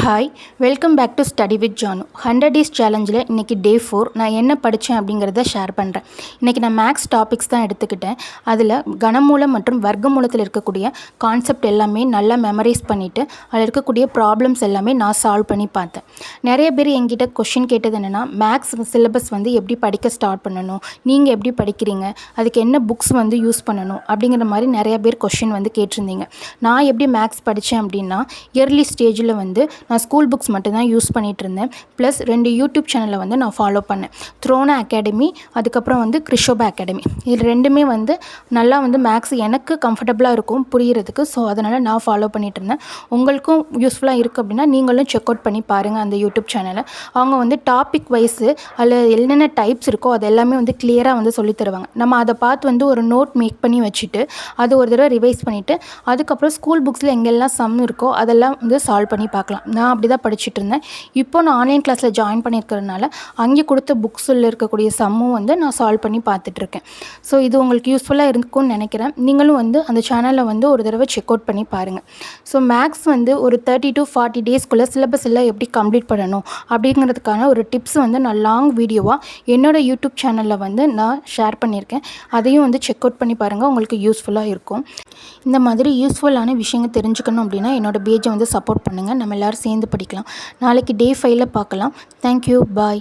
Hi, welcome back to study with Janu. 100 days சேலஞ்சில் இன்றைக்கி day 4. நான் என்ன படித்தேன் அப்படிங்கிறத ஷேர் பண்ணுறேன். இன்றைக்கி நான் மேக்ஸ் டாபிக்ஸ் தான் எடுத்துக்கிட்டேன். அதில் கனமூலம் மற்றும் வர்க்கமூலத்தில் இருக்கக்கூடிய கான்செப்ட் எல்லாமே நல்லா மெமரைஸ் பண்ணிவிட்டு அதில் இருக்கக்கூடிய ப்ராப்ளம்ஸ் எல்லாமே நான் சால்வ் பண்ணி பார்த்தேன். நிறைய பேர் என்கிட்ட கொஷின் கேட்டது என்னென்னா, மேக்ஸ் சிலபஸ் வந்து எப்படி படிக்க ஸ்டார்ட் பண்ணணும், நீங்கள் எப்படி படிக்கிறீங்க, அதுக்கு என்ன புக்ஸ் வந்து யூஸ் பண்ணணும் அப்படிங்கிற மாதிரி நிறைய பேர் கொஷின் வந்து கேட்டிருந்தீங்க. நான் எப்படி மேக்ஸ் படித்தேன் அப்படின்னா, இயர்லி ஸ்டேஜில் வந்து நான் ஸ்கூல் புக்ஸ் மட்டும்தான் யூஸ் பண்ணிகிட்டு இருந்தேன். ப்ளஸ் 2 யூடியூப் சேனலை வந்து நான் ஃபாலோ பண்ணேன். த்ரோனா அகாடமி, அதுக்கப்புறம் வந்து கிறிஷோபா அகாடமி. இது ரெண்டுமே வந்து நல்லா வந்து மேக்ஸ் எனக்கு கம்ஃபர்டபுளாக இருக்கும் புரிகிறதுக்கு. ஸோ அதனால் நான் ஃபாலோ பண்ணிகிட்டு இருந்தேன். உங்களுக்கும் யூஸ்ஃபுல்லாக இருக்குது அப்படின்னா நீங்களும் செக் அவுட் பண்ணி பாருங்கள் அந்த யூடியூப் சேனலை. அவங்க வந்து டாபிக் வைஸு அதில் என்னென்ன டைப்ஸ் இருக்கோ அது எல்லாமே வந்து கிளியராக வந்து சொல்லித் தருவாங்க. நம்ம அதை பார்த்து வந்து ஒரு நோட் மேக் பண்ணி வச்சுட்டு அது ஒரு தடவை ரிவைஸ் பண்ணிவிட்டு அதுக்கப்புறம் ஸ்கூல் புக்ஸில் எங்கெல்லாம் சம் இருக்கோ அதெல்லாம் வந்து சால்வ் பண்ணி பார்க்கலாம். நான் அப்படி தான் படிச்சுட்டு இருந்தேன். இப்போ நான் ஆன்லைன் கிளாஸில் ஜாயின் பண்ணியிருக்கிறதுனால அங்கே கொடுத்த புக்ஸில் இருக்கக்கூடிய சம்மும் வந்து நான் சால்வ் பண்ணி பார்த்துட்ருக்கேன். ஸோ இது உங்களுக்கு யூஸ்ஃபுல்லாக இருக்கும்னு நினைக்கிறேன். நீங்களும் வந்து அந்த சேனலை வந்து ஒரு தடவை செக் அவுட் பண்ணி பாருங்கள். ஸோ மேக்ஸ் வந்து ஒரு 30 to 40 டேஸ்க்குள்ளே சிலபஸ் எல்லாம் எப்படி கம்ப்ளீட் பண்ணணும் அப்படிங்கிறதுக்கான ஒரு டிப்ஸ் வந்து நான் லாங் வீடியோவாக என்னோடய யூடியூப் சேனலில் வந்து நான் ஷேர் பண்ணியிருக்கேன். அதையும் வந்து செக் அவுட் பண்ணி பாருங்கள், உங்களுக்கு யூஸ்ஃபுல்லாக இருக்கும். இந்த மாதிரி யூஸ்ஃபுல்லான விஷயங்கள் தெரிஞ்சுக்கணும் அப்படின்னா என்னோடய பேஜை வந்து சப்போர்ட் பண்ணுங்கள். நம்ம எல்லோரும் சேர்ந்து படிக்கலாம். நாளைக்கு டே 5ல் பார்க்கலாம். தேங்க்யூ, பாய்.